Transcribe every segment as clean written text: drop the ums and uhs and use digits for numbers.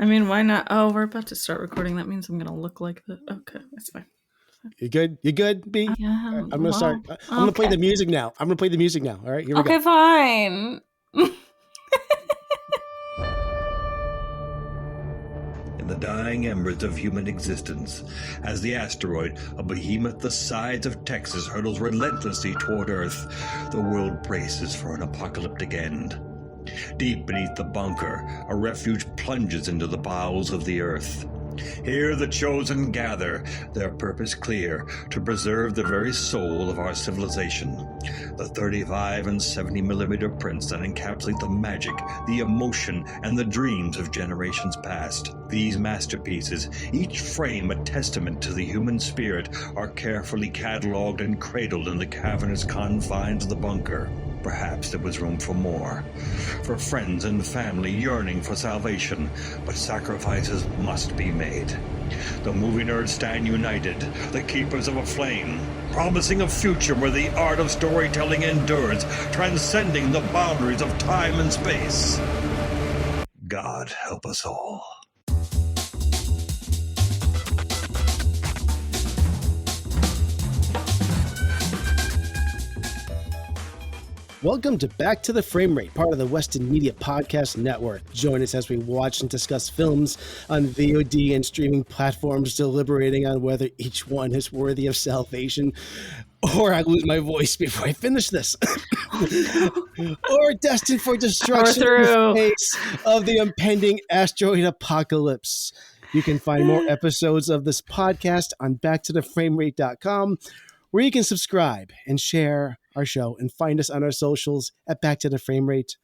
I mean, why not? Oh, we're about to start recording. That means I'm going to look like that. Okay, that's fine. You good? You good, B? Yeah. I'm going to start. I'm going to play the music now. All right, here we go. Okay, fine. In the dying embers of human existence, as the asteroid, a behemoth the size of Texas, hurtles relentlessly toward Earth, the world braces for an apocalyptic end. Deep beneath the bunker, a refuge plunges into the bowels of the Earth. Here the chosen gather, their purpose clear, to preserve the very soul of our civilization. The 35 and 70 millimeter prints that encapsulate the magic, the emotion, and the dreams of generations past. These masterpieces, each frame a testament to the human spirit, are carefully cataloged and cradled in the cavernous confines of the bunker. Perhaps there was room for more, for friends and family yearning for salvation, but sacrifices must be made. The movie nerds stand united, the keepers of a flame, promising a future where the art of storytelling endures, transcending the boundaries of time and space. God help us all. Welcome to Back to the Frame Rate, part of the Weston Media Podcast Network. Join us as we watch and discuss films on VOD and streaming platforms, deliberating on whether each one is worthy of salvation, or I lose my voice before I finish this, or destined for destruction in the face of the impending asteroid apocalypse. You can find more episodes of this podcast on backtotheframerate.com, where you can subscribe and share our show and find us on our socials at Back to the Frame Rate.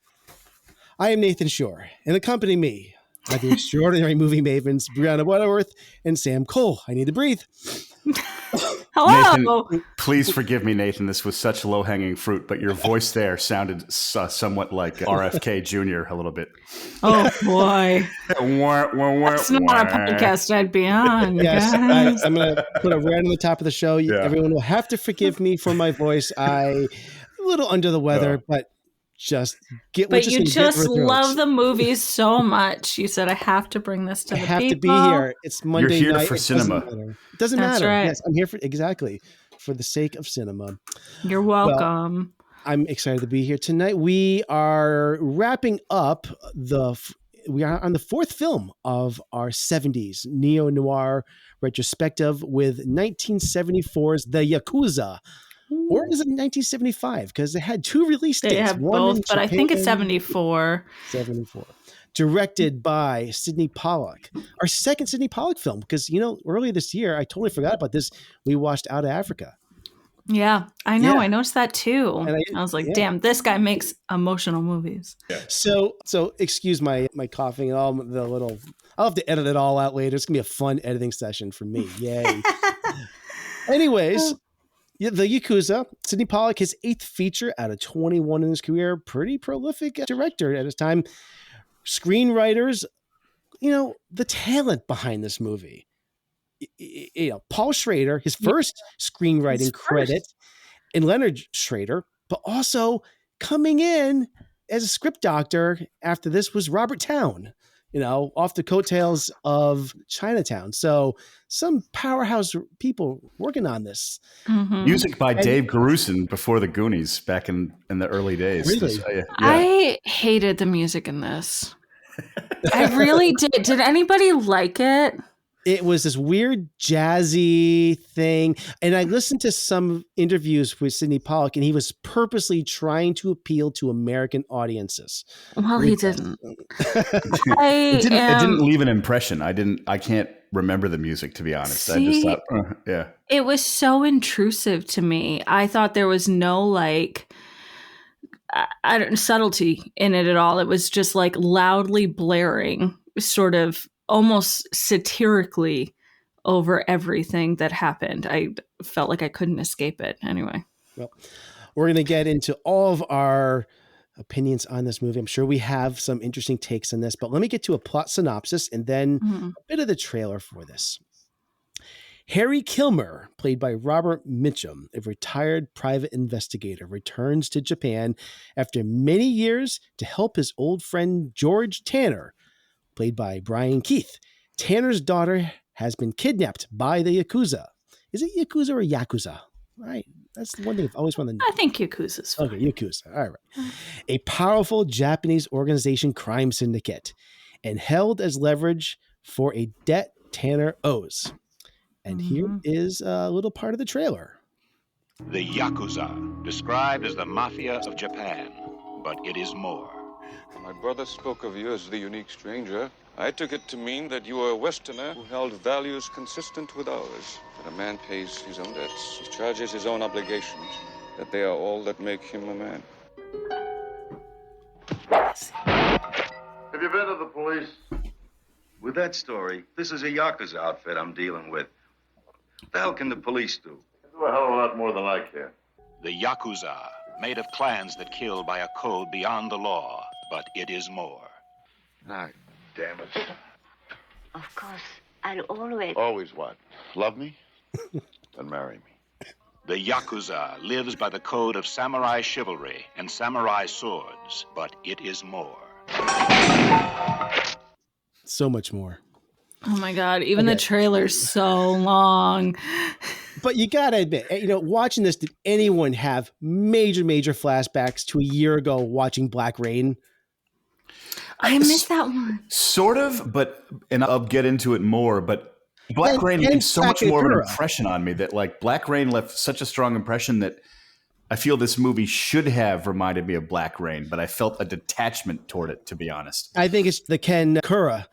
I am Nathan Shore, and accompany me are the extraordinary movie mavens Brianna Butterworth and Sam Cole. I need to breathe. Hello. Nathan, please forgive me, Nathan. This was such low-hanging fruit, but your voice there sounded somewhat like RFK Jr. a little bit. Oh, boy. That's not a podcast I'd be on. Yes, I'm going to put it right on the top of the show. Yeah. Everyone will have to forgive me for my voice. I'm a little under the weather, but just get. But you just love the movies so much. You said I have to bring this to the people. I have to be here. It's Monday You're here night. for cinema. It doesn't matter. Right. Yes, I'm here for the sake of cinema. You're welcome. Well, I'm excited to be here tonight. We are wrapping up we are on the fourth film of our 70s neo-noir retrospective with 1974's The Yakuza. Or is it 1975? Because they had two release dates. They have both, but I think it's 74. 74. Directed by Sidney Pollack. Our second Sidney Pollack film. Because, earlier this year, I totally forgot about this. We watched Out of Africa. Yeah, I know. Yeah. I noticed that too. And I was like, damn, this guy makes emotional movies. Yeah. So excuse my coughing and all the little... I'll have to edit it all out later. It's going to be a fun editing session for me. Yay. Anyways... Yeah, The Yakuza, Sidney Pollack, his 8th feature out of 21 in his career. Pretty prolific director at his time. Screenwriters, the talent behind this movie. Paul Schrader, his first screenwriting credit, and Leonard Schrader, but also coming in as a script doctor after this was Robert Towne. Off the coattails of Chinatown. So some powerhouse people working on this. Mm-hmm. Music by Dave Grusin before the Goonies back in the early days. Really? Yeah. I hated the music in this. I really did. Did anybody like it? It was this weird jazzy thing. And I listened to some interviews with Sidney Pollack, and he was purposely trying to appeal to American audiences. Well, he didn't. It didn't leave an impression. I can't remember the music, to be honest. I just thought, yeah. It was so intrusive to me. I thought there was no subtlety in it at all. It was just loudly blaring, sort of almost satirically over everything that happened. I felt like I couldn't escape it anyway. Well, we're going to get into all of our opinions on this movie. I'm sure we have some interesting takes on this, but let me get to a plot synopsis and then a bit of the trailer for this. Harry Kilmer, played by Robert Mitchum, a retired private investigator, returns to Japan after many years to help his old friend George Tanner played by Brian Keith. Tanner's daughter has been kidnapped by the Yakuza. Is it Yakuza or Yakuza? Right. That's the one thing I've always wanted to know. I think Yakuza's fine. Okay, Yakuza. All right. A powerful Japanese organization crime syndicate and held as leverage for a debt Tanner owes. And here is a little part of the trailer. The Yakuza, described as the mafia of Japan, but it is more. My brother spoke of you as the unique stranger. I took it to mean that you were a Westerner who held values consistent with ours. That a man pays his own debts, discharges his own obligations, that they are all that make him a man. Have you been to the police? With that story, this is a Yakuza outfit I'm dealing with. What the hell can the police do? They do a hell of a lot more than I can. The Yakuza, made of clans that kill by a code beyond the law, but it is more. Ah, damn it. Of course, I'll always... Always what? Love me? Then marry me. The Yakuza lives by the code of samurai chivalry and samurai swords, but it is more. So much more. Oh my God. Even the trailer's so long. But you got to admit, watching this, did anyone have major flashbacks to a year ago watching Black Rain? I missed that one. Sort of, and I'll get into it more, but Black Rain leaves so much more of an impression on me that like Black Rain left such a strong impression that I feel this movie should have reminded me of Black Rain, but I felt a detachment toward it, to be honest. I think it's the Ken Kura,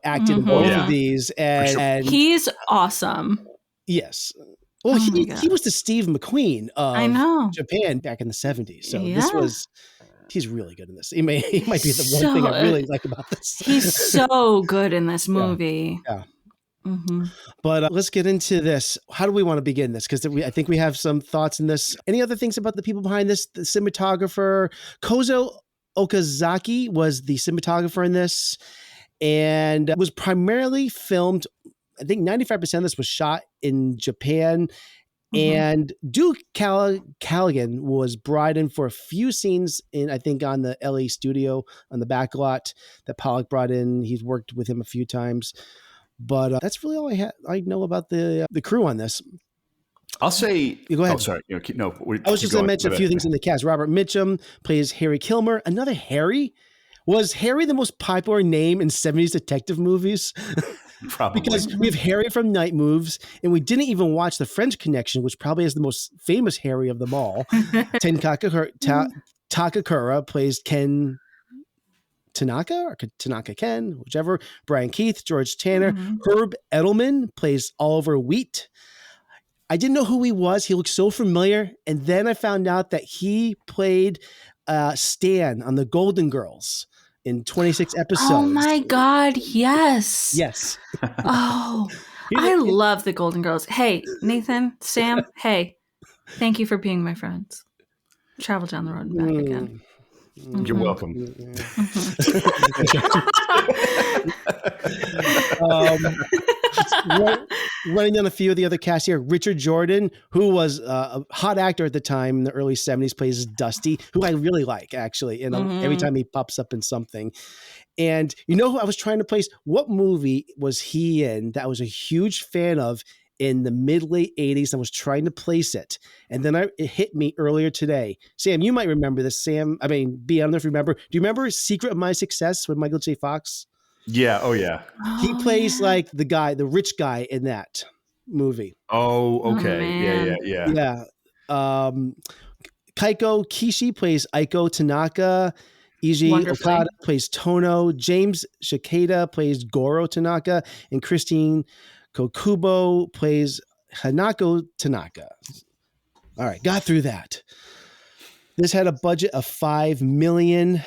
acted in both of these. And he's awesome. Yes. Well, he was the Steve McQueen of Japan back in the 70s. So he's really good in this. He might be the one thing I really like about this. He's so good in this movie. Yeah. But let's get into this. How do we want to begin this? Because I think we have some thoughts in this. Any other things about the people behind this? The cinematographer, Kozo Okazaki was the cinematographer in this and was primarily filmed. I think 95% of this was shot in Japan. And Duke Callaghan was brought in for a few scenes I think on the LA studio on the back lot that Pollack brought in. He's worked with him a few times. But that's really all I know about the crew on this. I'll say. Go ahead. Oh, sorry. I was just going to mention a few things in the cast. Robert Mitchum plays Harry Kilmer. Another Harry. Was Harry the most popular name in 70s detective movies? Probably. Because we have Harry from Night Moves, and we didn't even watch The French Connection, which probably is the most famous Harry of them all. Takakura plays Ken Tanaka or Tanaka Ken, whichever. Brian Keith, George Tanner. Herb Edelman plays Oliver Wheat. I didn't know who he was. He looked so familiar. And then I found out that he played Stan on the Golden Girls in 26 episodes. Oh my God, yes. Yes. Oh, I love the Golden Girls. Hey, Nathan, Sam, hey, thank you for being my friends. Travel down the road and back again. You're welcome. Running down a few of the other cast here, Richard Jordan, who was a hot actor at the time in the early 70s, plays Dusty, who I really like, actually. And every time he pops up in something. And who I was trying to place? What movie was he in that I was a huge fan of in the mid-late 80s? I was trying to place it. And then it hit me earlier today. Sam, you might remember this. B, I don't know if you remember. Do you remember Secret of My Success with Michael J. Fox? Yeah. Oh, yeah. He plays like the rich guy in that movie. Oh, okay. Yeah. Kaiko Kishi plays Aiko Tanaka. Iji Okada plays Tono. James Shikada plays Goro Tanaka. And Christine Kokubo plays Hanako Tanaka. All right, got through that. This had a budget of $5 million.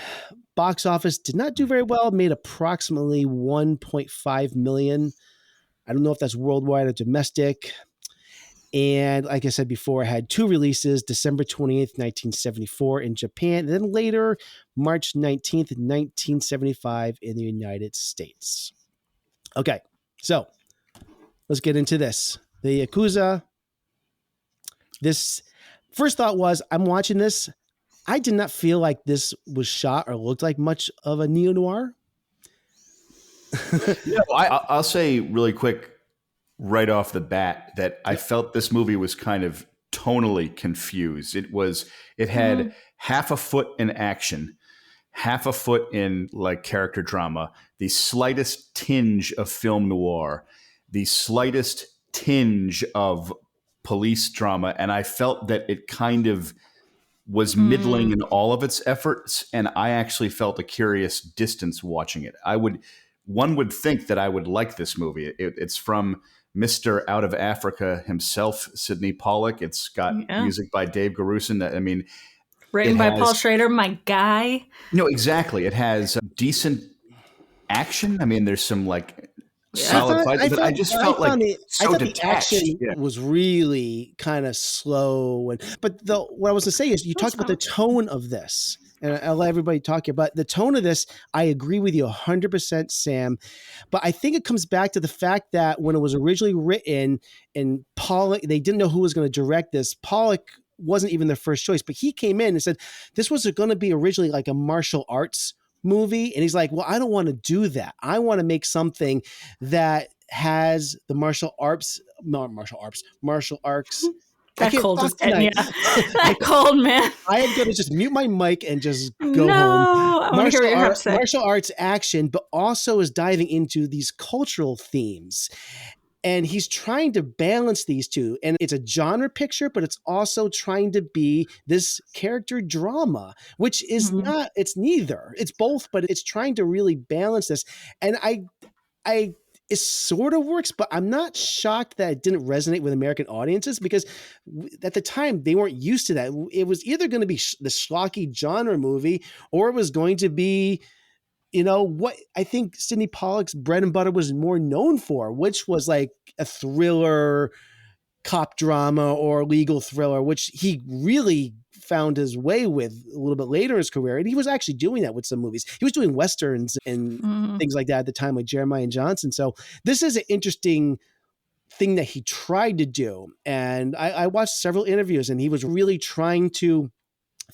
Box office did not do very well, made approximately $1.5 million. I don't know if that's worldwide or domestic. And like I said before, I had two releases, December 28th, 1974 in Japan, and then later, March 19th, 1975 in the United States. Okay, so let's get into this. The Yakuza. This first thought was, I'm watching this. I did not feel like this was shot or looked like much of a neo-noir. I'll say really quick right off the bat that I felt this movie was kind of tonally confused. It had half a foot in action, half a foot in like character drama, the slightest tinge of film noir, the slightest tinge of police drama, and I felt that it kind of was middling in all of its efforts, and I actually felt a curious distance watching it. One would think that I would like this movie. It's from Mr. Out of Africa himself, Sidney Pollack. It's got music by Dave Garusin. I mean, written by Paul Schrader, my guy. No, exactly. It has decent action. I mean, there's some like solid fights, but I just felt like so detached. The action was really kind of slow. What I was going to say is you talked about the tone of this, and I'll let everybody talk about the tone of this. I agree with you 100%, Sam, but I think it comes back to the fact that when it was originally written and Pollack, they didn't know who was going to direct this. Pollack wasn't even their first choice, but he came in and said, this was going to be originally like a martial arts movie. And he's like, well, I don't want to do that. I want to make something that has the martial arts. That cold is getting that cold, man. I am going to just mute my mic and just go home. I want to hear what you have to say. Martial arts action, but also is diving into these cultural themes. And he's trying to balance these two. And it's a genre picture, but it's also trying to be this character drama, which is not, it's neither. It's both, but it's trying to really balance this. And it sort of works, but I'm not shocked that it didn't resonate with American audiences because at the time they weren't used to that. It was either going to be the schlocky genre movie or it was going to be, what I think Sidney Pollack's bread and butter was more known for, which was like a thriller, cop drama or legal thriller, which he really found his way with a little bit later in his career. And he was actually doing that with some movies. He was doing Westerns and things like that at the time, like Jeremiah and Johnson. So this is an interesting thing that he tried to do. And I watched several interviews and he was really trying to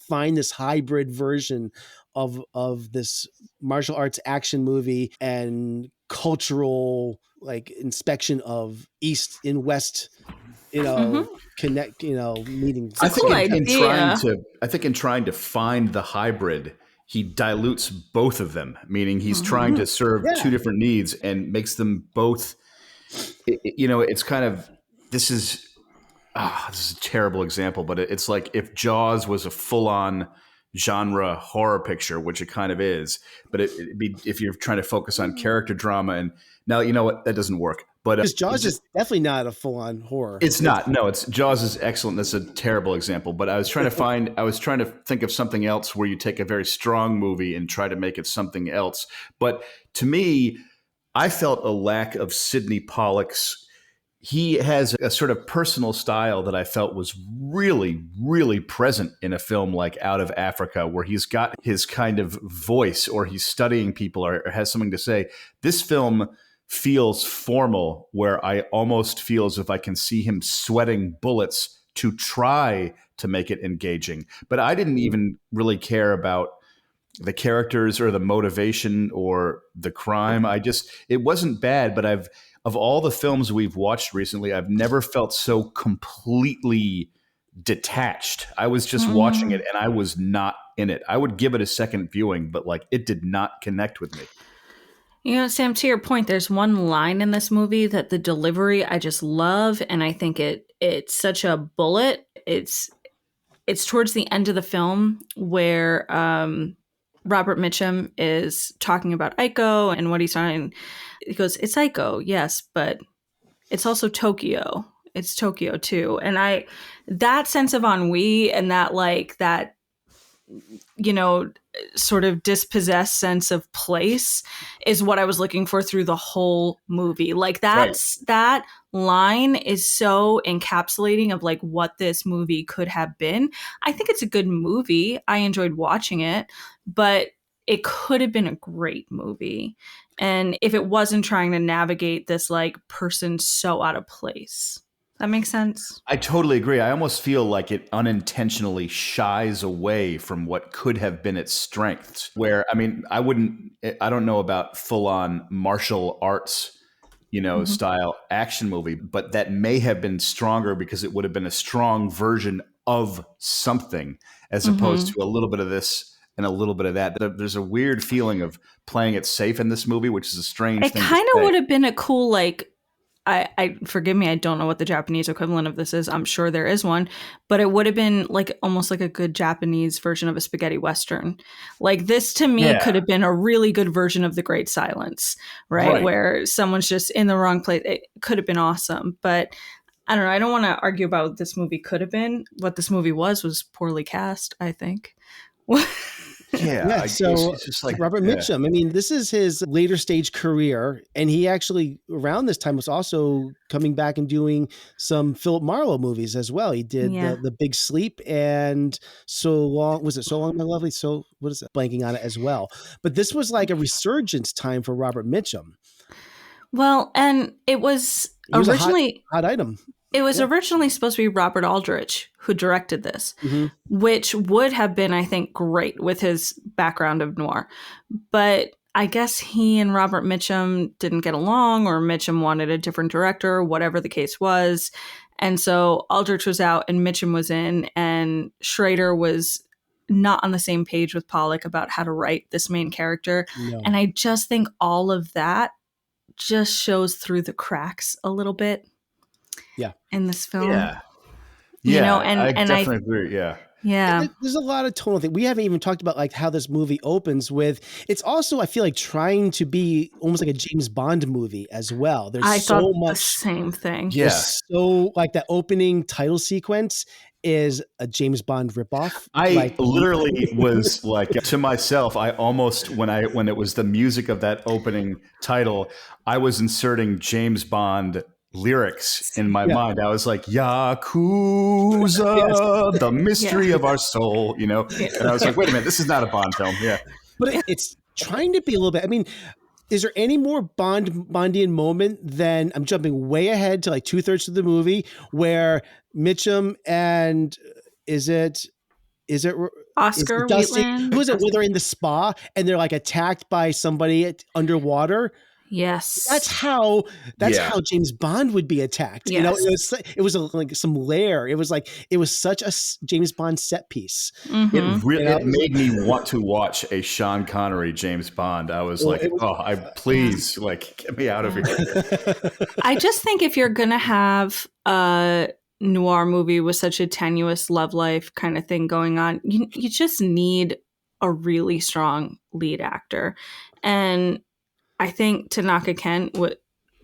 find this hybrid version of this martial arts action movie and cultural like inspection of East and West, connect, meetings. I think in trying to find the hybrid, he dilutes both of them, meaning he's trying to serve two different needs and makes them both, it's kind of, this is a terrible example, but it's like if Jaws was a full-on genre horror picture, which it kind of is, but it'd be if you're trying to focus on character drama. And now, you know what, that doesn't work. But because Jaws is definitely not a full-on horror. It's not. No, it's Jaws is excellent. That's a terrible example. But I was trying to think of something else where you take a very strong movie and try to make it something else. But to me, I felt a lack of Sidney Pollack's. He has a sort of personal style that I felt was really, really present in a film like Out of Africa, where he's got his kind of voice or he's studying people or has something to say. This film feels formal, where I almost feel as if I can see him sweating bullets to try to make it engaging. But I didn't even really care about the characters or the motivation or the crime. It wasn't bad, but of all the films we've watched recently, I've never felt so completely detached. I was just watching it and I was not in it. I would give it a second viewing, but like it did not connect with me. Sam, to your point, there's one line in this movie that the delivery I just love, and I think it's such a bullet. It's towards the end of the film where Robert Mitchum is talking about Aiko and what he's trying. He goes, it's Aiko, yes, but it's also Tokyo. It's Tokyo too. And that sense of ennui and that sort of dispossessed sense of place is what I was looking for through the whole movie. Like that line is so encapsulating of like what this movie could have been. I think it's a good movie. I enjoyed watching it, but it could have been a great movie. And if it wasn't trying to navigate this like person so out of place. That makes sense. I totally agree. I almost feel like it unintentionally shies away from what could have been its strengths. Where, I mean, I don't know about full on martial arts, style action movie, but that may have been stronger because it would have been a strong version of something as opposed to a little bit of this and a little bit of that. There's a weird feeling of playing it safe in this movie, which is a strange thing to say. It kind of would have been a cool, like, I forgive me, I don't know what the Japanese equivalent of this is. I'm sure there is one, but it would have been like almost like a good Japanese version of a spaghetti western. Like this to me could have been a really good version of The Great Silence, right? Where someone's just in the wrong place. It could have been awesome, but I don't know. I don't want to argue about what this movie could have been. What this movie was poorly cast, I think. So it's just like Robert Mitchum. I mean, this is his later stage career, and he actually around this time was also coming back and doing some Philip Marlowe movies as well. He did the Big Sleep and So Long. Was it So Long, My Lovely? So what is it? Blanking on it as well. But this was like a resurgence time for Robert Mitchum. Well, and it was originally a hot item. It was originally supposed to be Robert Aldrich who directed this, which would have been, I think, great with his background of noir. But I guess he and Robert Mitchum didn't get along, or Mitchum wanted a different director, whatever the case was. And so Aldrich was out and Mitchum was in, and Schrader was not on the same page with Pollack about how to write this main character. No. And I just think all of that just shows through the cracks a little bit. In this film. I definitely agree. Yeah. There's a lot of tonal thing. We haven't even talked about like how this movie opens with. It's also, I feel like, trying to be almost like a James Bond movie as well. There's so much the same thing. Yeah. So like that opening title sequence is a James Bond ripoff. I literally was like, to myself, I almost, when it was the music of that opening title, I was inserting James Bond lyrics in my mind. I was like, Yakuza, the mystery of our soul, and I was like, wait a minute, this is not a Bond film. But it's trying to be a little bit, I mean, is there any more Bondian moment than, I'm jumping way ahead to like 2/3 of the movie, where Mitchum and is it Oscar Dusty? Wheatland? Who is it? Where they're in the spa and they're like attacked by somebody underwater. Yes, that's how James Bond would be attacked. Yes. It was like some lair. It was such a James Bond set piece. It made me want to watch a Sean Connery James Bond. I was get me out of here. I just think if you're gonna have a noir movie with such a tenuous love life kind of thing going on, you just need a really strong lead actor. And I think Tanaka Kent was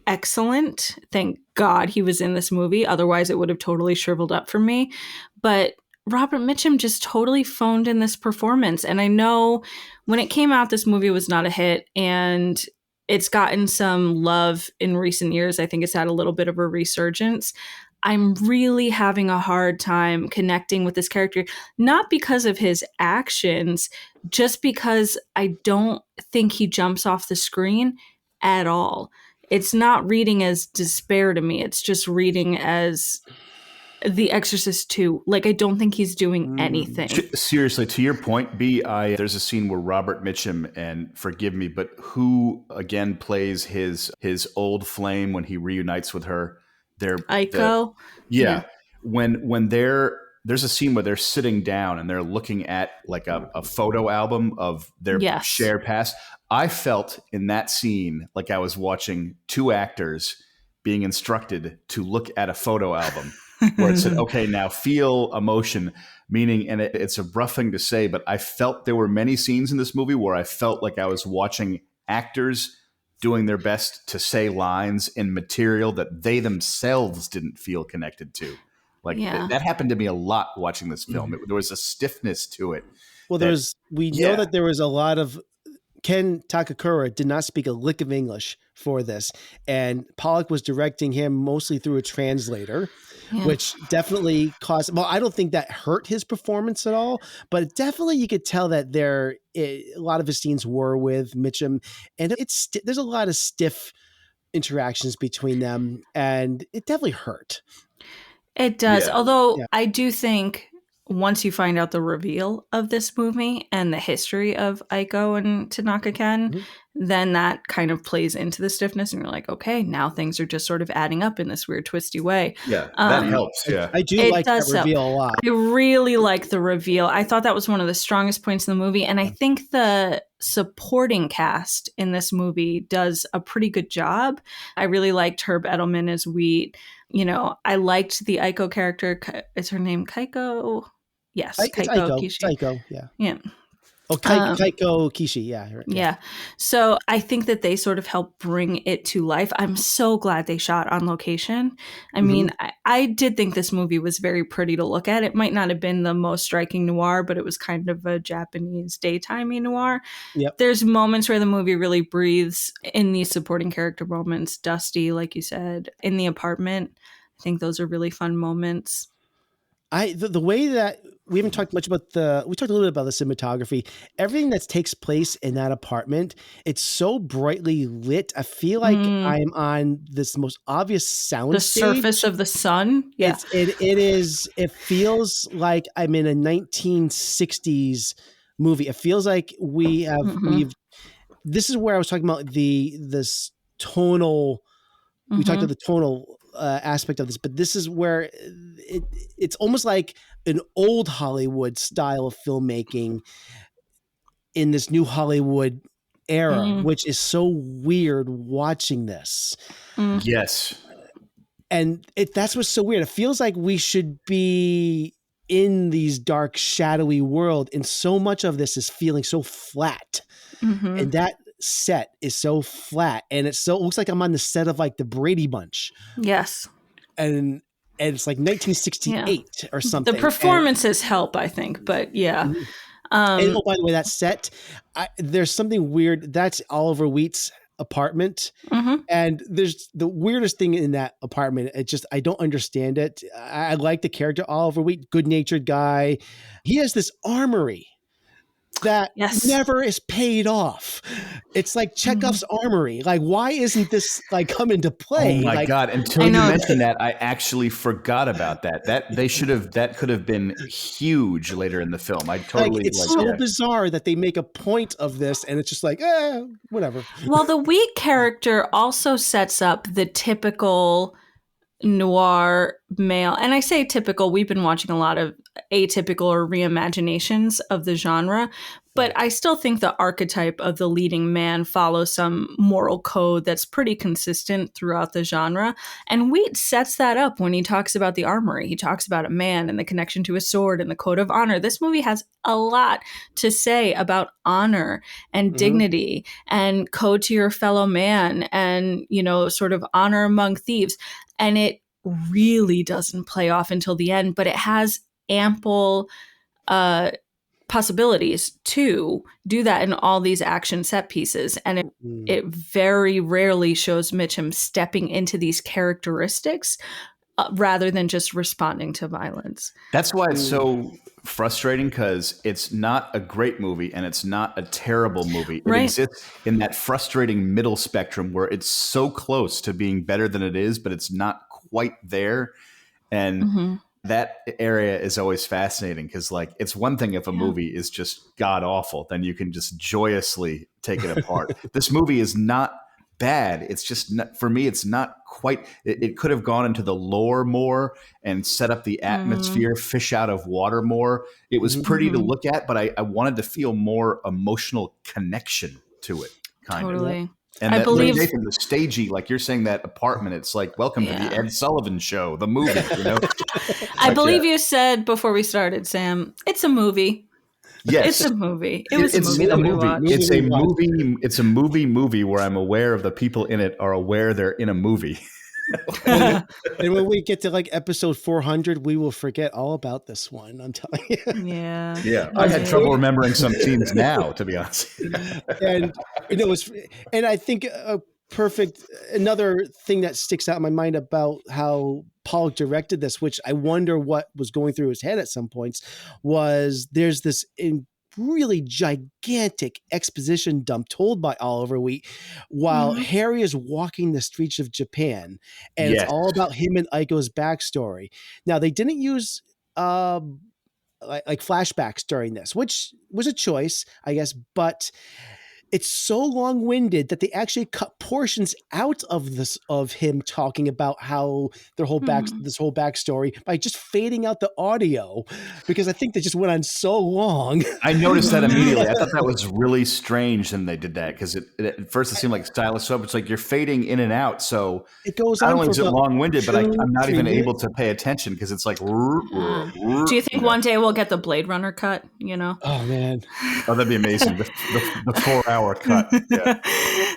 excellent. Thank God he was in this movie. Otherwise, it would have totally shriveled up for me. But Robert Mitchum just totally phoned in this performance. And I know when it came out, this movie was not a hit. And it's gotten some love in recent years. I think it's had a little bit of a resurgence. I'm really having a hard time connecting with this character, not because of his actions, just because I don't think he jumps off the screen at all. It's not reading as despair to me. It's just reading as The Exorcist 2. Like, I don't think he's doing anything. Seriously, to your point, B, there's a scene where Robert Mitchum, and forgive me, but who again plays his old flame when he reunites with her? Aiko. When there's a scene where they're sitting down and they're looking at like a photo album of their shared past. I felt in that scene like I was watching two actors being instructed to look at a photo album where it said, okay, now feel emotion, meaning, and it's a rough thing to say, but I felt there were many scenes in this movie where I felt like I was watching actors doing their best to say lines in material that they themselves didn't feel connected to. Like that happened to me a lot watching this film. There was a stiffness to it. Well, we know that there was a lot of, Ken Takakura did not speak a lick of English for this. And Pollack was directing him mostly through a translator, which definitely caused, well, I don't think that hurt his performance at all, but definitely you could tell that a lot of his scenes were with Mitchum, and there's a lot of stiff interactions between them, and it definitely hurt. It does. Yeah. Although Yeah. I do think once you find out the reveal of this movie and the history of Aiko and Tanaka Ken, then that kind of plays into the stiffness, and you're like, okay, now things are just sort of adding up in this weird twisty way. Yeah, that helps. Yeah. I do It like that does help. reveal a lot. I really like the reveal. I thought that was one of the strongest points in the movie. And I think the supporting cast in this movie does a pretty good job. I really liked Herb Edelman as Wheat. You know, I liked the Aiko character. Is her name Kaiko? Yes, It's Kaiko Aiko. Kishi. It's Aiko, yeah. Yeah. Oh, Kaiko Kishi, yeah. Right, Yeah. So I think that they sort of help bring it to life. I'm so glad they shot on location. I mean, I did think this movie was very pretty to look at. It might not have been the most striking noir, but it was kind of a Japanese daytimey noir. Yep. There's moments where the movie really breathes in these supporting character moments. Dusty, like you said, in the apartment. I think those are really fun moments. The way that we haven't talked much about we talked a little bit about the cinematography. Everything that takes place in that apartment, it's so brightly lit. I feel like I'm on this most obvious sound The stage. surface of the sun. Yeah. It feels like I'm in a 1960s movie. It feels like this is where I was talking about this tonal. We talked about the tonal aspect of this, but this is where it's almost like an old Hollywood style of filmmaking in this new Hollywood era, which is so weird watching this. Yes. And that's what's so weird. It feels like we should be in these dark, shadowy world, and so much of this is feeling so flat. And that set is so flat, and it looks like I'm on the set of like the Brady Bunch. Yes. And it's like 1968 or something. The performances help, I think, but yeah. And by the way, that set, there's something weird. That's Oliver Wheat's apartment. And there's the weirdest thing in that apartment. I don't understand it. I like the character Oliver Wheat, good-natured guy. He has this armory that never is paid off. It's like Chekhov's armory. Like, why isn't this like come into play? Oh my God. Until you mentioned that, I actually forgot about that. That could have been huge later in the film. It's so bizarre that they make a point of this, and it's just like, whatever. Well, the Wheat character also sets up the typical noir male. And I say typical, we've been watching a lot of atypical or reimaginations of the genre, but I still think the archetype of the leading man follows some moral code that's pretty consistent throughout the genre. And Wheat sets that up when he talks about the armory. He talks about a man and the connection to his sword and the code of honor. This movie has a lot to say about honor and dignity and code to your fellow man and, you know, sort of honor among thieves. And it really doesn't play off until the end, but it has ample possibilities to do that in all these action set pieces. And it very rarely shows Mitchum stepping into these characteristics rather than just responding to violence. That's why it's so frustrating, because it's not a great movie and it's not a terrible movie. It exists in that frustrating middle spectrum where it's so close to being better than it is, but it's not quite there. And that area is always fascinating, because like, it's one thing if a movie is just god awful, then you can just joyously take it apart. This movie is not bad. It's just not, for me, it's not quite, it could have gone into the lore more and set up the atmosphere, fish out of water more. It was pretty to look at, but I wanted to feel more emotional connection to it. Kind of. And I believe Nathan, the stagey, like you're saying, that apartment, it's like, welcome to the Ed Sullivan Show, the movie, you know? I believe you said before we started, Sam, it's a movie. Yes. It's a movie. It's a movie that we watched. It's a movie. It's a movie where I'm aware of the people in it are aware they're in a movie. And when we get to like episode 400, we will forget all about this one. I'm telling you. Yeah. Yeah. I had trouble remembering some scenes now, to be honest. And I think another thing that sticks out in my mind about how Pollack directed this, which I wonder what was going through his head at some points, was there's this really gigantic exposition dump told by Oliver while Harry is walking the streets of Japan, and it's all about him and Aiko's backstory. Now, they didn't use like flashbacks during this, which was a choice, I guess, but it's so long-winded that they actually cut portions out of him talking about how this whole backstory by just fading out the audio, because I think they just went on so long. I noticed that immediately. I thought that was really strange, and they did that because at first it seemed like stylish soap. It's like you're fading in and out, so it goes on. Not only is it long-winded, but I'm not even minutes. able to pay attention because it's like. Do you think one day we'll get the Blade Runner cut? You know? Oh man, that'd be amazing. The 4-hour cut. Yeah.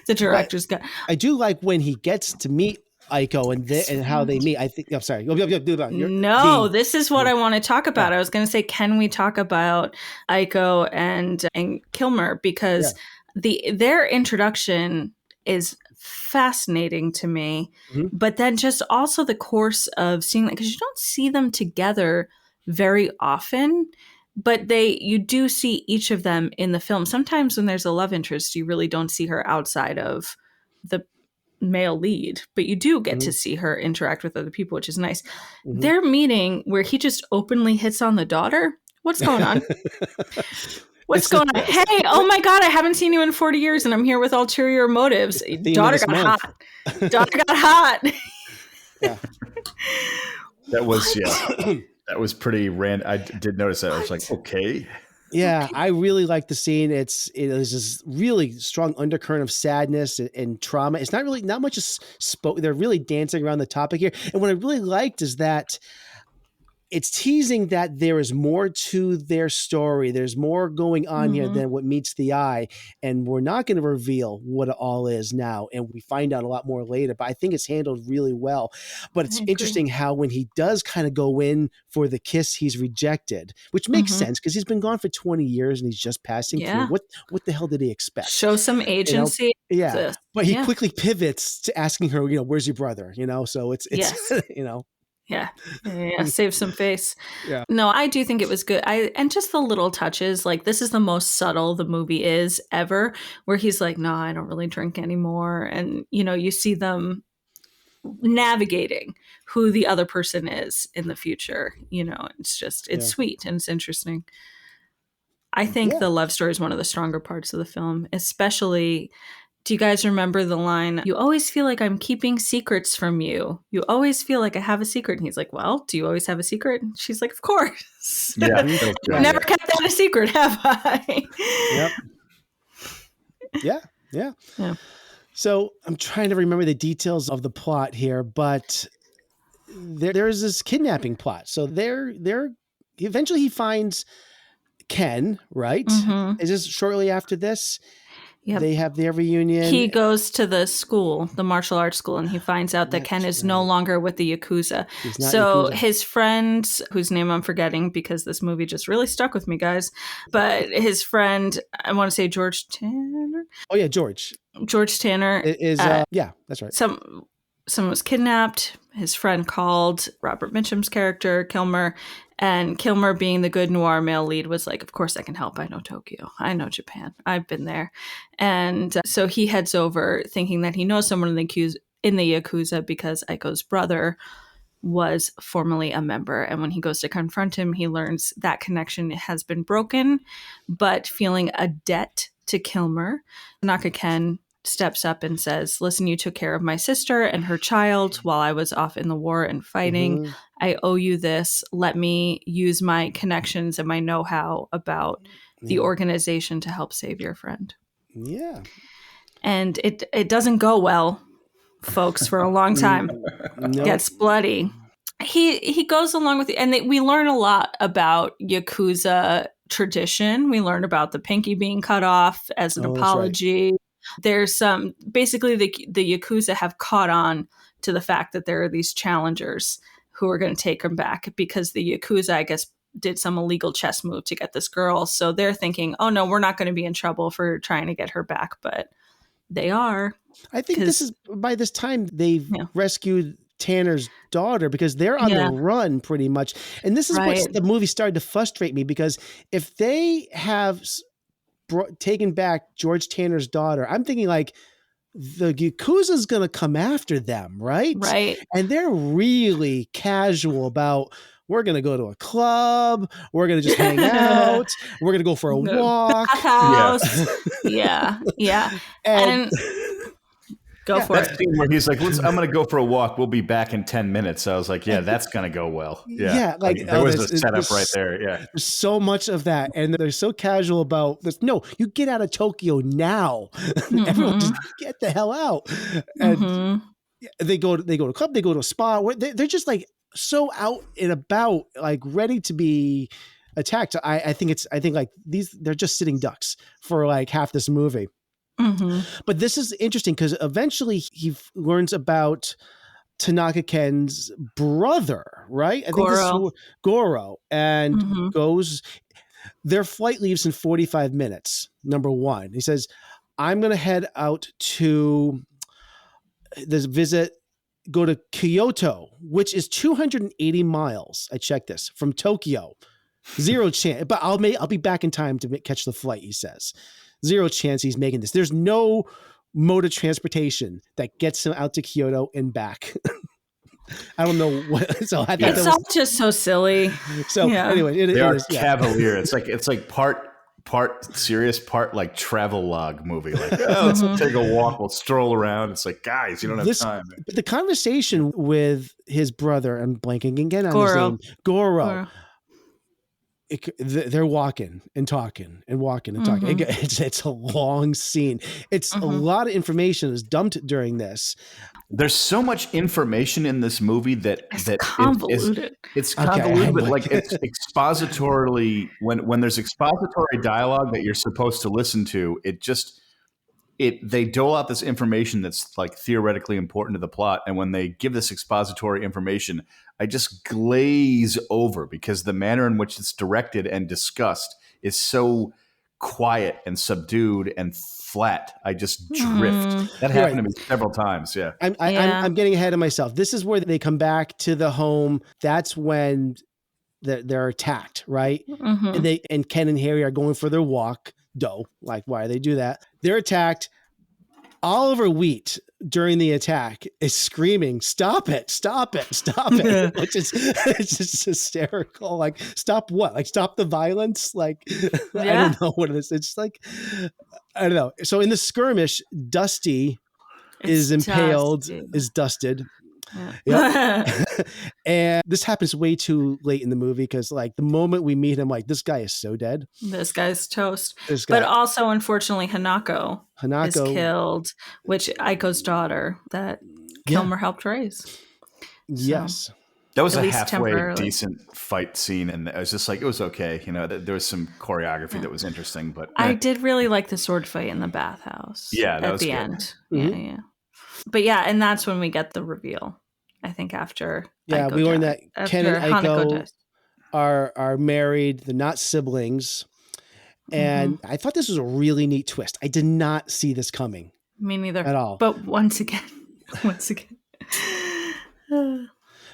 The director's cut. I do like when he gets to meet Aiko and how they meet. I think. I'm sorry. No, this is what I want to talk about. I was going to say, can we talk about Aiko and Kilmer, because their introduction is fascinating to me, but then just also the course of seeing that, because you don't see them together very often. But you do see each of them in the film. Sometimes when there's a love interest, you really don't see her outside of the male lead, but you do get to see her interact with other people, which is nice. Their meeting where he just openly hits on the daughter. What's going on? What's going on? Hey, oh my God, I haven't seen you in 40 years and I'm here with ulterior motives. Daughter got hot. Daughter got hot. Yeah. That was, that was pretty random. I did notice that. I was like, okay. Yeah, I really like the scene. It is this really strong undercurrent of sadness and trauma. It's not much is spoken. They're really dancing around the topic here. And what I really liked is that it's teasing that there is more to their story. There's more going on here than what meets the eye. And we're not going to reveal what it all is now. And we find out a lot more later, but I think it's handled really well. But it's interesting how when he does kind of go in for the kiss, he's rejected, which makes sense because he's been gone for 20 years and he's just passing through. What the hell did he expect? Show some agency. Yeah. But he quickly pivots to asking her, where's your brother? So it's Yeah, save some face. Yeah. No, I do think it was good. And just the little touches, like this is the most subtle the movie is ever, where he's like, no, I don't really drink anymore. And, you see them navigating who the other person is in the future. It's sweet and it's interesting. I think the love story is one of the stronger parts of the film, especially. Do you guys remember the line, you always feel like I'm keeping secrets from you. You always feel like I have a secret. And he's like, well, do you always have a secret? And she's like, of course. Yeah. I've never kept that a secret, have I? Yep. Yeah. So I'm trying to remember the details of the plot here, but there's this kidnapping plot. So eventually he finds Ken, right? Is this shortly after this? Yep. They have their reunion. He goes to the school, the martial arts school, and he finds out that Ken is no longer with the Yakuza. So his friend, whose name I'm forgetting because this movie just really stuck with me, guys, but his friend, I want to say George Tanner. Oh, yeah, George. George Tanner. Yeah, that's right. Someone was kidnapped. His friend called Robert Mitchum's character, Kilmer, and Kilmer, being the good noir male lead, was like, of course I can help. I know Tokyo. I know Japan. I've been there. And so he heads over thinking that he knows someone in the Yakuza because Aiko's brother was formerly a member. And when he goes to confront him, he learns that connection has been broken, but feeling a debt to Kilmer, Naka Ken steps up and says, listen, you took care of my sister and her child while I was off in the war and fighting. I owe you this. Let me use my connections and my know-how about the organization to help save your friend. Yeah. And it doesn't go well, folks, for a long time. It gets bloody. He goes along with it, and we learn a lot about Yakuza tradition. We learn about the pinky being cut off as an apology. Right. There's basically the Yakuza have caught on to the fact that there are these challengers who are going to take them back because the Yakuza, I guess, did some illegal chess move to get this girl. So they're thinking, oh no, we're not going to be in trouble for trying to get her back, but they are. I think by this time they've rescued Tanner's daughter because they're on the run pretty much. And this is what the movie started to frustrate me, because if they have taken back George Tanner's daughter, I'm thinking like the Yakuza is going to come after them, right? Right. And they're really casual about, we're going to go to a club, we're going to just hang out, we're going to go for a walk. Bathhouse. Yeah. And go for that it. scene where he's like, I'm going to go for a walk. We'll be back in 10 minutes. I was like, yeah, that's going to go well. Yeah. Like there was a setup right there. Yeah. There's so much of that. And they're so casual about this. No, you get out of Tokyo now. Everyone just get the hell out. And they go to a club, they go to a spa. They're just like so out and about, like ready to be attacked. I think like they're just sitting ducks for like half this movie. But this is interesting because eventually he learns about Tanaka Ken's brother, right? I think this is Goro, and goes. Their flight leaves in 45 minutes. Number one, he says, "I'm going to head out to this visit. Go to Kyoto, which is 280 miles. I checked this from Tokyo. Zero chance, but I'll be back in time to catch the flight." He says. Zero chance he's making this. There's no mode of transportation that gets him out to Kyoto and back. I don't know what. So I thought it's all just so silly. So anyway, they are cavalier. It's like part serious, part like travel log movie. Like, let's take a walk, we'll stroll around. It's like, guys, you don't have time. But the conversation with his brother, I'm blanking again on his name, Goro. They're walking and talking and walking and talking. It's a long scene. It's a lot of information is dumped during this. There's so much information in this movie that convoluted. It's convoluted, but like it's expositorily when there's expository dialogue that you're supposed to listen to, they dole out this information that's like theoretically important to the plot, and when they give this expository information, I just glaze over because the manner in which it's directed and discussed is so quiet and subdued and flat. I just drift. That happened to me several times. Yeah. I'm getting ahead of myself. This is where they come back to the home. That's when they're attacked, right? And Ken and Harry are going for their walk. Like, why do they do that? They're attacked. Oliver Wheat during the attack is screaming, "Stop it, stop it, stop it." It's just hysterical. Like, stop what? Like, stop the violence? Like, I don't know what it is. It's like, I don't know. So in the skirmish, Dusty is impaled, is dusted. And this happens way too late in the movie because like the moment we meet him, like, this guy is so dead. This guy's toast. But also, unfortunately, Hanako is killed, which Aiko's daughter that Kilmer helped raise. Yes. That was a halfway decent fight scene, and I was just like, it was okay. You know, there was some choreography that was interesting, but I did really like the sword fight in the bathhouse. Yeah, that at was the good. end. Yeah. But and that's when we get the reveal. I think after Aiko we learned that after Ken and Hanako Aiko are married. They're not siblings, and I thought this was a really neat twist. I did not see this coming. Me neither at all. But once again.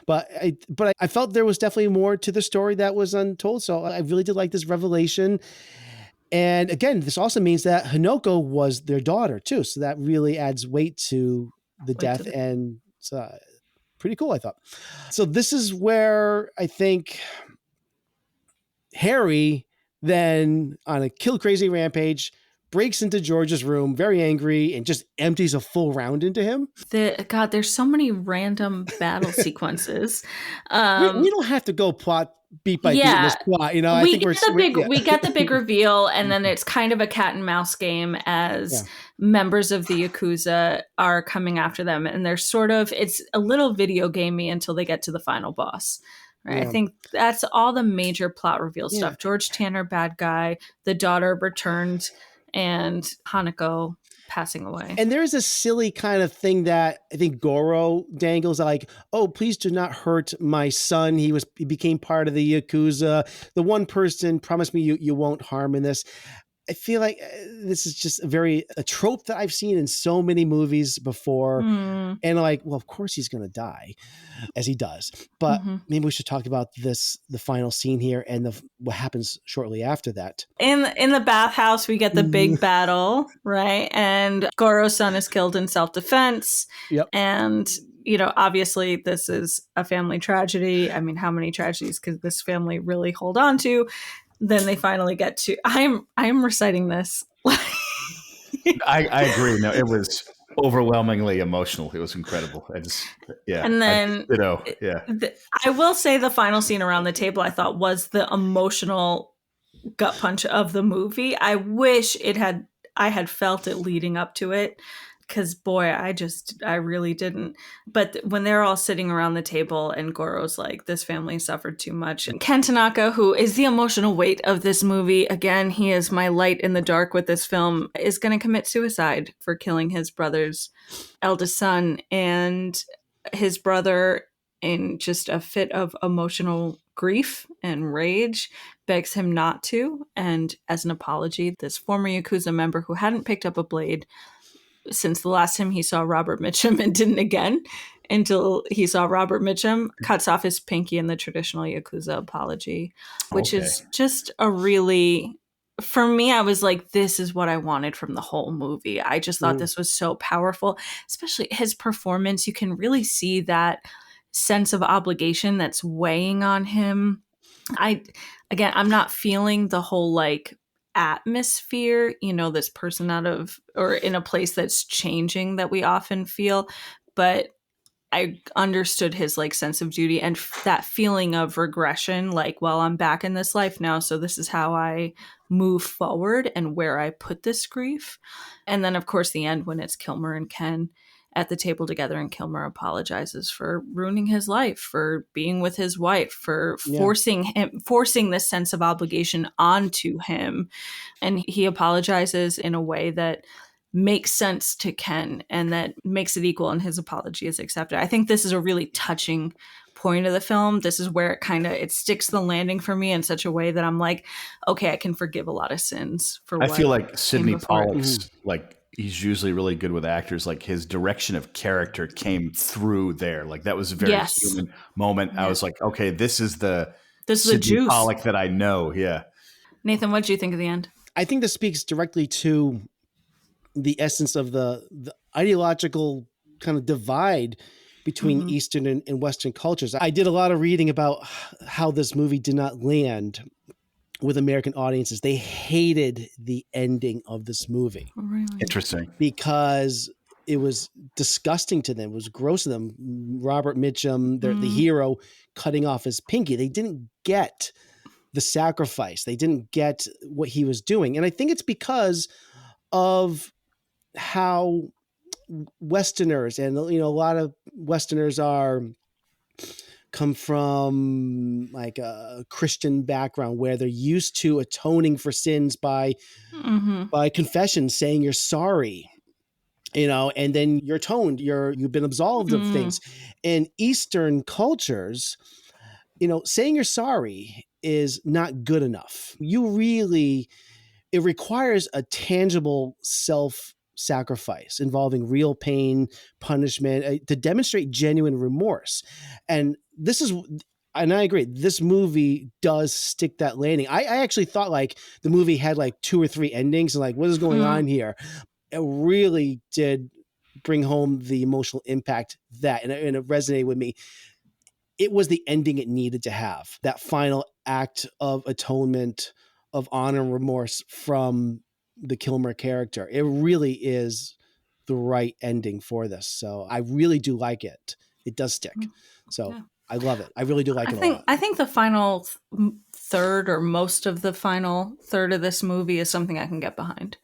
But I felt there was definitely more to the story that was untold. So I really did like this revelation. And again, this also means that Hanako was their daughter too. So that really adds weight to the death, and it's pretty cool, I thought. So this is where I think Harry then, on a kill crazy rampage, breaks into George's room, very angry, and just empties a full round into him. God, there's so many random battle sequences. We don't have to go plot beat by beat in this plot. You know, we get the big reveal, and then it's kind of a cat and mouse game as members of the Yakuza are coming after them, and they're it's a little video gamey until they get to the final boss. Right. I think that's all the major plot reveal stuff. George Tanner, bad guy, the daughter returned, and Hanako passing away. And there's a silly kind of thing that I think Goro dangles, like, "Oh, please do not hurt my son. He became part of the Yakuza. The one person promised me you won't harm in this." I feel like this is just a trope that I've seen in so many movies before. And like, well, of course he's going to die, as he does. But maybe we should talk about the final scene here and what happens shortly after that. In the bathhouse, we get the big battle, right? And Goro's son is killed in self-defense. Yep. And, obviously this is a family tragedy. I mean, how many tragedies could this family really hold on to? Then they finally get to, I'm reciting this. I agree. No, it was overwhelmingly emotional. It was incredible. And then, I will say the final scene around the table, I thought was the emotional gut punch of the movie. I wish I had felt it leading up to it. Because boy, I really didn't. But when they're all sitting around the table and Goro's like, this family suffered too much. And Ken Tanaka, who is the emotional weight of this movie, again, he is my light in the dark with this film, is going to commit suicide for killing his brother's eldest son. And his brother, in just a fit of emotional grief and rage, begs him not to. And as an apology, this former Yakuza member who hadn't picked up a blade since the last time he saw Robert Mitchum and didn't again until he saw Robert Mitchum, cuts off his pinky in the traditional Yakuza apology, which is just a really, for me, I was like, this is what I wanted from the whole movie. I just thought this was so powerful, especially his performance. You can really see that sense of obligation that's weighing on him. I'm not feeling the whole like atmosphere, this person out of or in a place that's changing that we often feel, but I understood his like sense of duty and that feeling of regression, like, well, I'm back in this life now, so this is how I move forward and where I put this grief. And then of course the end when it's Kilmer and Ken at the table together, and Kilmer apologizes for ruining his life, for being with his wife, for forcing this sense of obligation onto him. And he apologizes in a way that makes sense to Ken and that makes it equal, and his apology is accepted. I think this is a really touching point of the film. This is where it sticks the landing for me in such a way that I'm like, okay, I can forgive a lot of sins for what I feel like Sidney Pollack's like, he's usually really good with actors. Like his direction of character came through there. Like that was a very human moment. Yeah. I was like, okay, this is the juice Pollack that I know. Yeah. Nathan, what did you think of the end? I think this speaks directly to the essence of the ideological kind of divide between Eastern and Western cultures. I did a lot of reading about how this movie did not land with American audiences. They hated the ending of this movie. Oh, really? Interesting. Because it was disgusting to them. It was gross to them. Robert Mitchum, the hero, cutting off his pinky. They didn't get the sacrifice. They didn't get what he was doing. And I think it's because of how Westerners, and a lot of Westerners come from like a Christian background where they're used to atoning for sins by confession, saying you're sorry, and then you're atoned, you've been absolved of things. In Eastern cultures, saying you're sorry is not good enough. It requires a tangible self-sacrifice involving real pain, punishment, to demonstrate genuine remorse. And I agree, this movie does stick that landing. I actually thought like the movie had like 2 or 3 endings and like, what is going on here? It really did bring home the emotional impact and it resonated with me. It was the ending it needed to have, that final act of atonement, of honor and remorse from the Kilmer character. It really is the right ending for this. So I really do like it. It does stick. So yeah. I love it. I really do like it a lot. I think the final third, or most of the final third of this movie, is something I can get behind.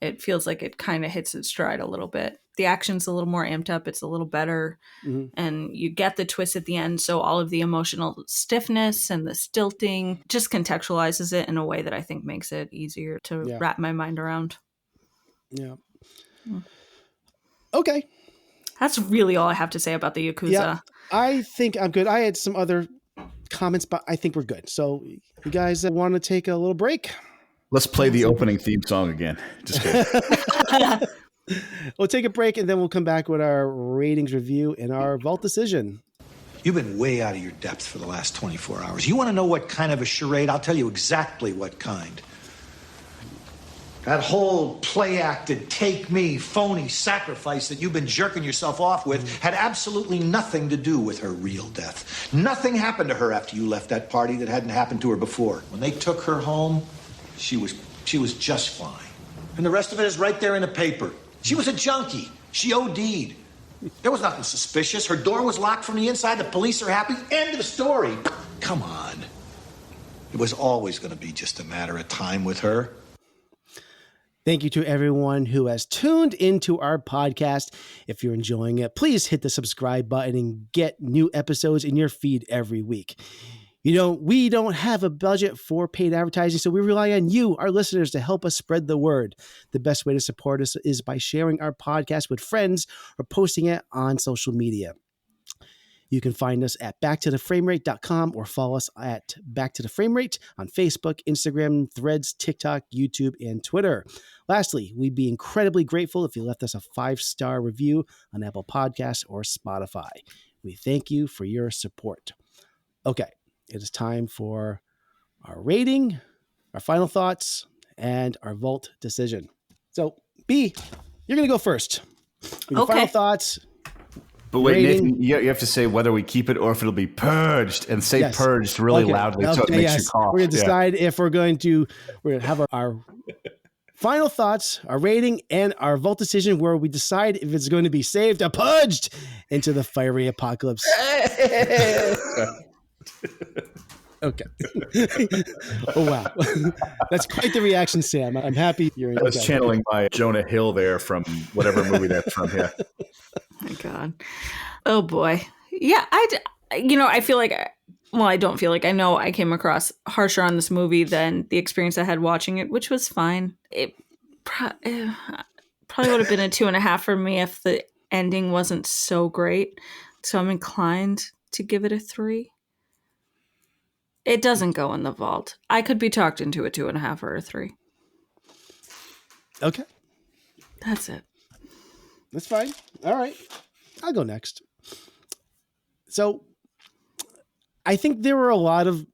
It feels like it kind of hits its stride a little bit. The action's a little more amped up. It's a little better. And you get the twist at the end. So all of the emotional stiffness and the stilting just contextualizes it in a way that I think makes it easier to wrap my mind around. Yeah. Okay. That's really all I have to say about the Yakuza. Yeah, I think I'm good. I had some other comments, but I think we're good. So you guys want to take a little break? Let's play the opening theme song again. Just kidding. We'll take a break and then we'll come back with our ratings review and our vault decision. You've been way out of your depth for the last 24 hours. You want to know what kind of a charade? I'll tell you exactly what kind. That whole play-acted, take-me, phony sacrifice that you've been jerking yourself off with had absolutely nothing to do with her real death. Nothing happened to her after you left that party that hadn't happened to her before. When they took her home, she was just fine. And the rest of it is right there in the paper. She was a junkie. She OD'd. There was nothing suspicious. Her door was locked from the inside. The police are happy. End of the story. Come on. It was always going to be just a matter of time with her. Thank you to everyone who has tuned into our podcast. If you're enjoying it, please hit the subscribe button and get new episodes in your feed every week. We don't have a budget for paid advertising, so we rely on you, our listeners, to help us spread the word. The best way to support us is by sharing our podcast with friends or posting it on social media. You can find us at backtotheframerate.com or follow us at Back to the Frame Rate on Facebook, Instagram, Threads, TikTok, YouTube, and Twitter. Lastly, we'd be incredibly grateful if you left us a 5-star review on Apple Podcasts or Spotify. We thank you for your support. Okay. It is time for our rating, our final thoughts, and our vault decision. So, B, you're going to go first. Okay. Final thoughts. But wait, rating. Nathan, you have to say whether we keep it or if it'll be purged, and say purged really loudly so it makes you cough. We're going to decide if we're going to have our final thoughts, our rating, and our vault decision, where we decide if it's going to be saved or purged into the fiery apocalypse. Okay. Oh, wow. That's quite the reaction, Sam. I'm happy you're in. I was channeling my Jonah Hill there from whatever movie that's from. Yeah. Oh my God. Oh boy. Yeah. I feel like, I don't feel like, I know I came across harsher on this movie than the experience I had watching it, which was fine. It probably would have been a 2.5 for me if the ending wasn't so great. So I'm inclined to give it a 3. It doesn't go in the vault. I could be talked into a 2.5 or a 3. Okay. That's it. That's fine. All right. I'll go next. So I think there were a lot of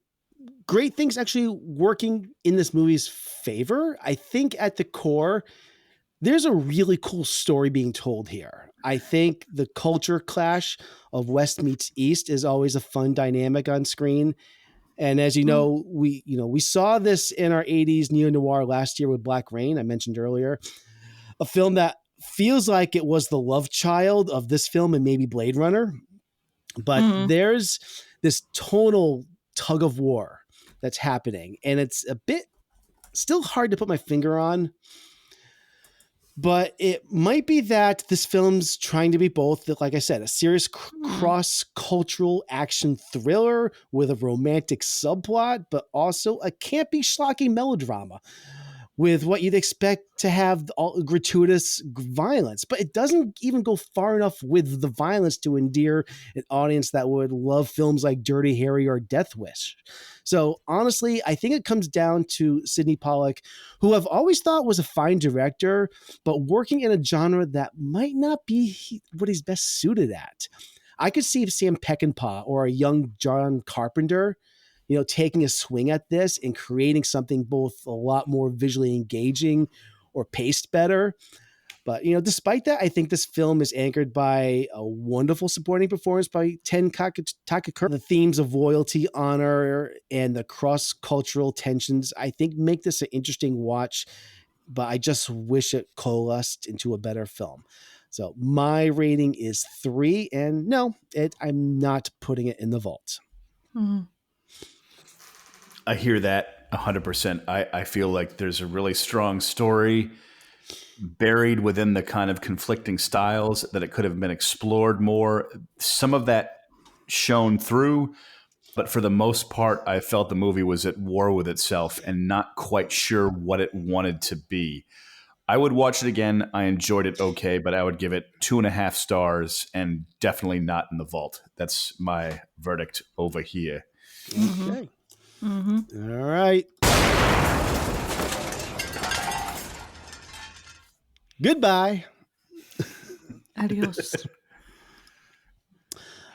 great things actually working in this movie's favor. I think at the core, there's a really cool story being told here. I think the culture clash of West meets East is always a fun dynamic on screen. And as you know, we saw this in our 80s neo-noir last year with Black Rain, I mentioned earlier, a film that feels like it was the love child of this film and maybe Blade Runner. But there's this tonal tug of war that's happening. And it's a bit still hard to put my finger on. But it might be that this film's trying to be both, like I said, a serious cross-cultural action thriller with a romantic subplot, but also a campy, schlocky melodrama with what you'd expect to have all gratuitous violence. But it doesn't even go far enough with the violence to endear an audience that would love films like Dirty Harry or Death Wish. So honestly, I think it comes down to Sidney Pollack, who I've always thought was a fine director, but working in a genre that might not be what he's best suited at. I could see Sam Peckinpah or a young John Carpenter, taking a swing at this and creating something both a lot more visually engaging or paced better. But, despite that, I think this film is anchored by a wonderful supporting performance by Ten Takakura. The themes of loyalty, honor, and the cross-cultural tensions, I think, make this an interesting watch, but I just wish it coalesced into a better film. So my rating is 3, and no, I'm not putting it in the vault. Mm-hmm. I hear that 100%. I feel like there's a really strong story buried within the kind of conflicting styles that it could have been explored more. Some of that shone through, but for the most part, I felt the movie was at war with itself and not quite sure what it wanted to be. I would watch it again. I enjoyed it okay, but I would give it 2.5 stars and definitely not in the vault. That's my verdict over here. Okay. Mm-hmm. All right. Goodbye. Adios.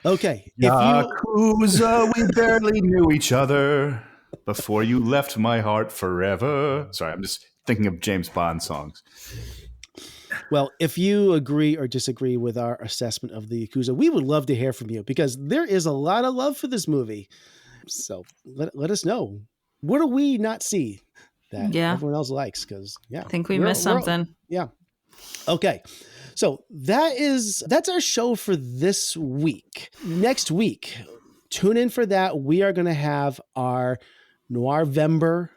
Okay. Yakuza, we barely knew each other before you left my heart forever. Sorry, I'm just thinking of James Bond songs. Well, if you agree or disagree with our assessment of the Yakuza, we would love to hear from you because there is a lot of love for this movie. So let us know. What do we not see that everyone else likes? Because I think we missed something. Yeah. Okay. So that's our show for this week. Next week, tune in for that. We are going to have our Noirvember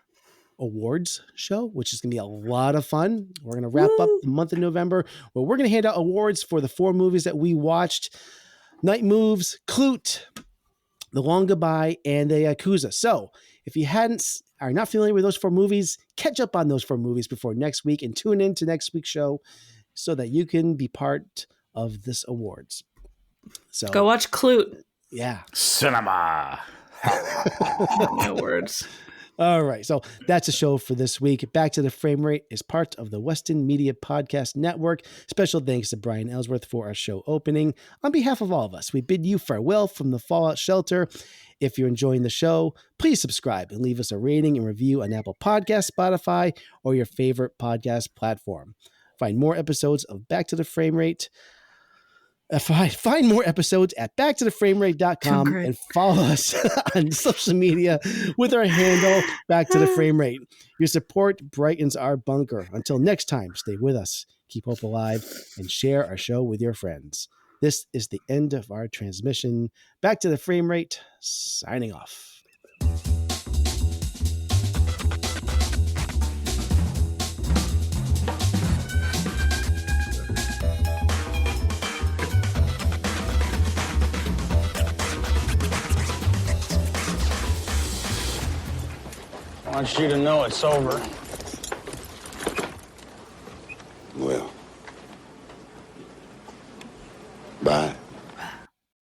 Awards show, which is going to be a lot of fun. We're going to wrap up the month of November where we're going to hand out awards for the 4 movies that we watched: Night Moves, Clute, The Long Goodbye, and The Yakuza. So if you are not familiar with those 4 movies, catch up on those 4 movies before next week and tune in to next week's show so that you can be part of this awards. So go watch Clute. Yeah. Cinema. No words. All right. So that's a show for this week. Back to the Frame Rate is part of the Weston Media Podcast Network. Special thanks to Brian Ellsworth for our show opening. On behalf of all of us, we bid you farewell from the Fallout Shelter. If you're enjoying the show, please subscribe and leave us a rating and review on Apple Podcasts, Spotify, or your favorite podcast platform. Find more episodes of Back to the Frame Rate. Find more episodes at backtotheframerate.com and follow us on social media with our handle Back to the Frame Rate. Your support brightens our bunker. Until next time, stay with us, keep hope alive, and share our show with your friends. This is the end of our transmission. Back to the Frame Rate, signing off. I want you to know it's over.